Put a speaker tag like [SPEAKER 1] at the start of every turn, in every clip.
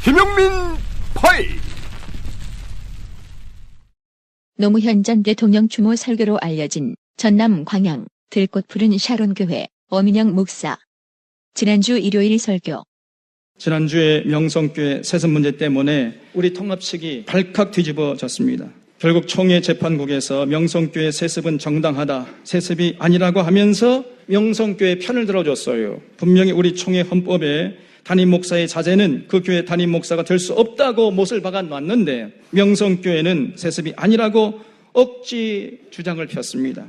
[SPEAKER 1] 김용민 파일.
[SPEAKER 2] 노무현 전 대통령 추모 설교로 알려진 전남 광양 들꽃 푸른 샤론교회 어민영 목사. 지난주 일요일 설교.
[SPEAKER 3] 지난주에 명성교회 세습 문제 때문에 우리 통합식이 발칵 뒤집어졌습니다. 결국 총회 재판국에서 명성교회 세습은 정당하다, 세습이 아니라고 하면서 명성교회 편을 들어줬어요. 분명히 우리 총회 헌법에 담임 목사의 자제는 그 교회 담임 목사가 될 수 없다고 못을 박아놨는데 명성교회는 세습이 아니라고 억지 주장을 폈습니다.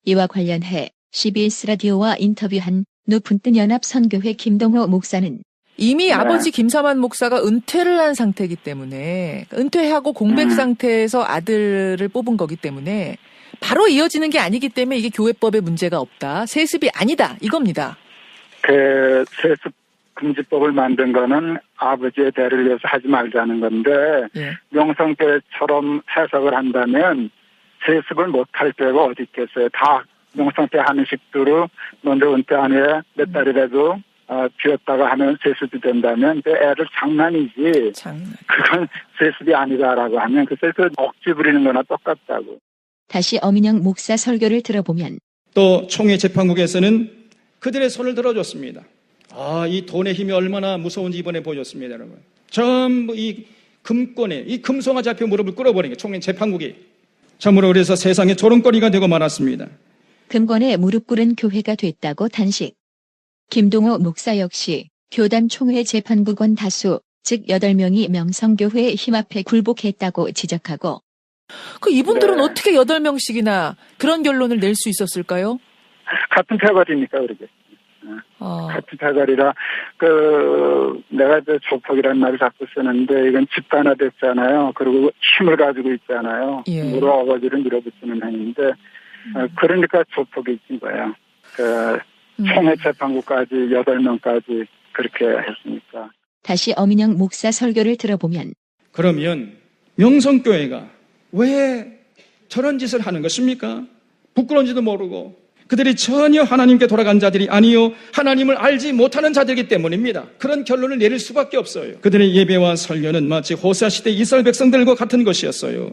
[SPEAKER 2] 이와 관련해 CBS 라디오와 인터뷰한 높은 뜻 연합 선교회 김동호 목사는
[SPEAKER 4] 이미 아버지 김사만 목사가 은퇴를 한 상태이기 때문에 은퇴하고 공백 상태에서 아들을 뽑은 거기 때문에 바로 이어지는 게 아니기 때문에 이게 교회법에 문제가 없다. 세습이 아니다. 이겁니다.
[SPEAKER 5] 그 세습 금지법을 만든 거는 아버지의 대를 위해서 하지 말자는 건데 명성교회처럼 해석을 한다면 세습을 못할 때가 어디 있겠어요. 다 명성교회 하는 식대로 먼저 은퇴한 후에 몇 달이라도 비웠다가 하면 세습이 된다면 그 애를 장난이지. 그건 세습이 아니다라고 하면 그 세습 억지 부리는 거나 똑같다고.
[SPEAKER 2] 다시 어민영 목사 설교를 들어보면
[SPEAKER 3] 또 총회 재판국에서는 그들의 손을 들어줬습니다. 이 돈의 힘이 얼마나 무서운지 이번에 보여줬습니다, 여러분. 전부 이 금권에, 이 금송아 잡혀 무릎을 꿇어버린 게 총회 재판국이. 참으로 그래서 세상에 조롱거리가 되고 말았습니다.
[SPEAKER 2] 금권에 무릎 꿇은 교회가 됐다고 단식. 김동호 목사 역시 교단 총회 재판국원 다수, 즉 8명이 명성교회의 힘 앞에 굴복했다고 지적하고
[SPEAKER 4] 그 이분들은 어떻게 8명씩이나 그런 결론을 낼 수 있었을까요?
[SPEAKER 5] 같은 패거리니까 그러게. 같은 패거리라 내가 조폭이라는 말을 자꾸 쓰는데 이건 집단화됐잖아요. 그리고 힘을 가지고 있잖아요. 무릎 어거지를 밀어붙이는 행위인데 그러니까 조폭이진 거예요. 총회 재판국까지 8명까지 그렇게 했으니까.
[SPEAKER 2] 다시 어민영 목사 설교를 들어보면
[SPEAKER 3] 그러면 명성교회가 왜 저런 짓을 하는 것입니까? 부끄러운지도 모르고 그들이 전혀 하나님께 돌아간 자들이 아니요 하나님을 알지 못하는 자들이기 때문입니다. 그런 결론을 내릴 수밖에 없어요. 그들의 예배와 설교는 마치 호세아 시대 이스라엘 백성들과 같은 것이었어요.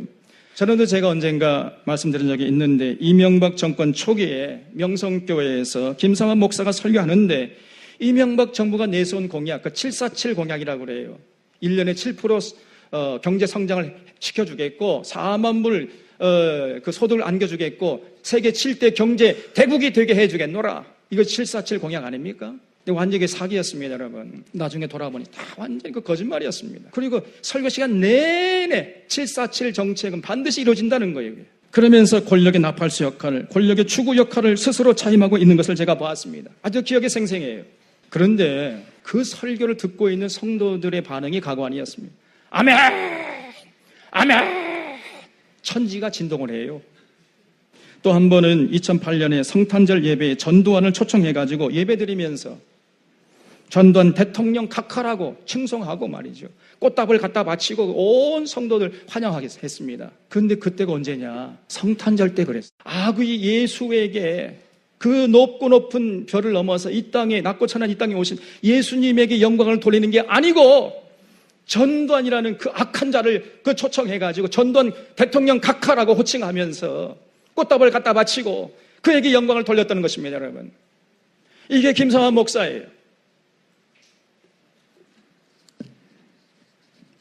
[SPEAKER 3] 저는도 제가 언젠가 말씀드린 적이 있는데 이명박 정권 초기에 명성교회에서 김사만 목사가 설교하는데 이명박 정부가 내세운 공약, 그 747 공약이라고 그래요. 1년에 7% 경제 성장을 시켜주겠고 4만 불 그 소득을 안겨주겠고 세계 7대 경제 대국이 되게 해주겠노라. 이거 747 공약 아닙니까? 근데 완전히 사기였습니다, 여러분. 나중에 돌아보니 다 완전히 그 거짓말이었습니다. 그리고 설교 시간 내내 747 정책은 반드시 이루어진다는 거예요. 그러면서 권력의 나팔수 역할을, 권력의 추구 역할을 스스로 차임하고 있는 것을 제가 보았습니다. 아주 기억에 생생해요. 그런데 그 설교를 듣고 있는 성도들의 반응이 가고 아니었습니다. 아멘! 아멘! 천지가 진동을 해요. 또 한 번은 2008년에 성탄절 예배에 전두환을 초청해가지고 예배드리면서 전두환 대통령 각하라고 칭송하고 말이죠. 꽃다발 갖다 바치고 온 성도들 환영하게 했습니다. 그런데 그때가 언제냐? 성탄절 때 그랬어요. 그 예수에게 그 높고 높은 별을 넘어서 이 땅에 낮고 천한 이 땅에 오신 예수님에게 영광을 돌리는 게 아니고 전두환이라는 그 악한 자를 초청해가지고 전두환 대통령 각하라고 호칭하면서 꽃다발 갖다 바치고 그에게 영광을 돌렸다는 것입니다, 여러분. 이게 김사만 목사예요.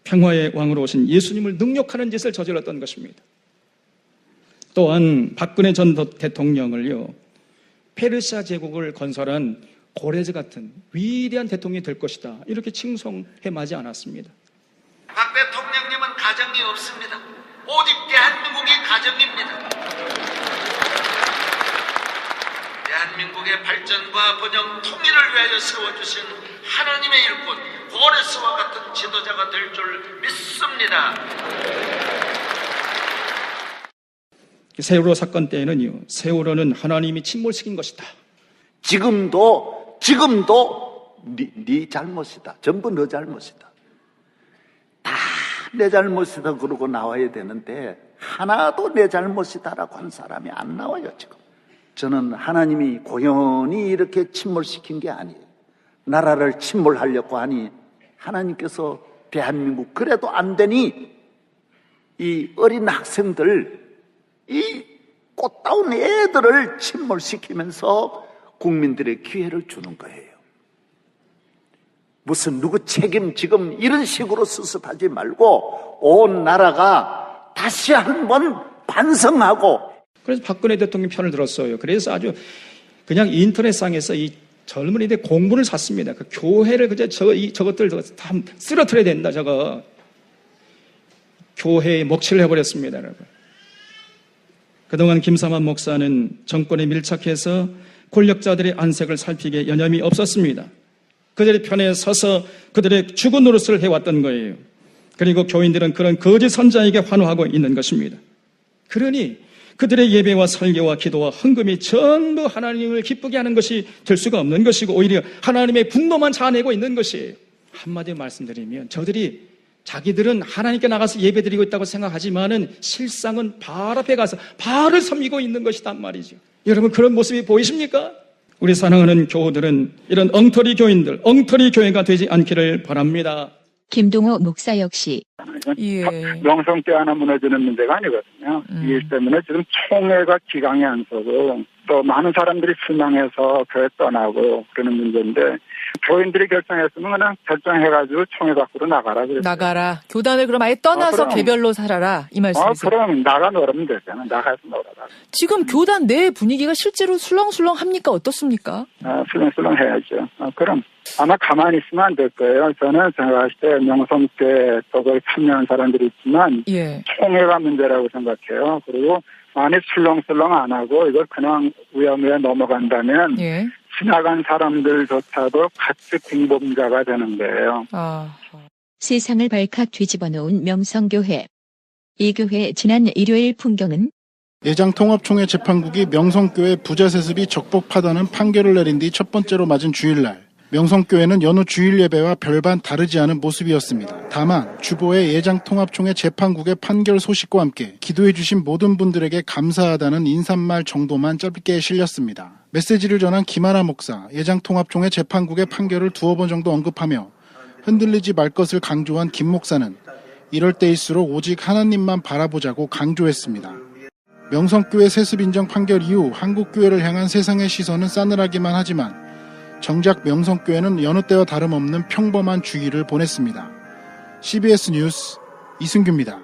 [SPEAKER 3] 평화의 왕으로 오신 예수님을 능욕하는 짓을 저질렀던 것입니다. 또한 박근혜 전 대통령을요, 페르시아 제국을 건설한 고레즈 같은 위대한 대통령이 될 것이다. 이렇게 칭송해 마지 않았습니다.
[SPEAKER 6] 박 대통령님은 가정이 없습니다. 오직 대한민국이 가정입니다. 대한민국의 발전과 번영, 통일을 위하여 세워주신 하나님의 일꾼 고레스와 같은 지도자가 될 줄 믿습니다.
[SPEAKER 3] 세월호 사건 때에는요, 세월호는 하나님이 침몰시킨 것이다.
[SPEAKER 7] 지금도 네 잘못이다. 전부 너 잘못이다. 다 내 잘못이다 그러고 나와야 되는데 하나도 내 잘못이다라고 한 사람이 안 나와요, 지금. 저는 하나님이 고연히 이렇게 침몰시킨 게 아니에요. 나라를 침몰하려고 하니 하나님께서 대한민국 그래도 안 되니 이 어린 학생들, 이 꽃다운 애들을 침몰시키면서 국민들의 기회를 주는 거예요. 무슨 누구 책임 지금 이런 식으로 수습하지 말고 온 나라가 다시 한번 반성하고.
[SPEAKER 3] 그래서 박근혜 대통령 편을 들었어요. 그래서 아주 그냥 인터넷상에서 이 젊은이들 공부를 샀습니다. 그 교회를 그저 저것들 다 쓰러뜨려야 된다. 저거 교회에 먹칠을 해버렸습니다, 여러분. 그동안 김삼환 목사는 정권에 밀착해서 권력자들의 안색을 살피기에 여념이 없었습니다. 그들의 편에 서서 그들의 죽은 노릇을 해왔던 거예요. 그리고 교인들은 그런 거짓 선자에게 환호하고 있는 것입니다. 그러니 그들의 예배와 설교와 기도와 헌금이 전부 하나님을 기쁘게 하는 것이 될 수가 없는 것이고 오히려 하나님의 분노만 자아내고 있는 것이에요. 한마디로 말씀드리면 저들이 자기들은 하나님께 나가서 예배드리고 있다고 생각하지만은 실상은 발 앞에 가서 발을 섬기고 있는 것이단 말이죠. 여러분 그런 모습이 보이십니까? 우리 사랑하는 교우들은 이런 엉터리 교인들, 엉터리 교회가 되지 않기를 바랍니다.
[SPEAKER 2] 김동호 목사 역시
[SPEAKER 4] 예.
[SPEAKER 5] 명성교 하나 무너지는 문제가 아니거든요. 이 일 때문에 지금 총회가 기강이 안 서고 또 많은 사람들이 실망해서 교회 떠나고 그러는 문제인데 교인들이 결정했으면 그냥 결정해가지고 총회 밖으로 나가라 그랬어요.
[SPEAKER 4] 나가라. 교단을 그럼 아예 떠나서 개별로 살아라. 이 말씀이세요?
[SPEAKER 5] 그럼 나가 놀면 되잖아. 나가서 놀아라.
[SPEAKER 4] 지금 교단 내 분위기가 실제로 술렁술렁합니까? 어떻습니까?
[SPEAKER 5] 술렁술렁 해야죠. 그럼 아마 가만히 있으면 안 될 거예요. 저는 생각할 때 명성교회 쪽에 참여한 사람들이 있지만
[SPEAKER 4] 예.
[SPEAKER 5] 총회가 문제라고 생각해요. 그리고 만약 술렁술렁 안 하고 이걸 그냥 우야무야 넘어간다면
[SPEAKER 4] 예.
[SPEAKER 5] 지나간 사람들조차도 같이 공범자가 되는 거예요.
[SPEAKER 2] 세상을 발칵 뒤집어 놓은 명성교회. 이 교회 지난 일요일 풍경은
[SPEAKER 8] 예장통합총회 재판국이 명성교회 부자 세습이 적법하다는 판결을 내린 뒤 첫 번째로 맞은 주일날 명성교회는 여느 주일 예배와 별반 다르지 않은 모습이었습니다. 다만 주보의 예장통합총회 재판국의 판결 소식과 함께 기도해 주신 모든 분들에게 감사하다는 인사말 정도만 짧게 실렸습니다. 메시지를 전한 김하나 목사, 예장통합총회 재판국의 판결을 두어 번 정도 언급하며 흔들리지 말 것을 강조한 김 목사는 이럴 때일수록 오직 하나님만 바라보자고 강조했습니다. 명성교회 세습 인정 판결 이후 한국교회를 향한 세상의 시선은 싸늘하기만 하지만 정작 명성교회는 여느 때와 다름없는 평범한 주기를 보냈습니다. CBS 뉴스 이승규입니다.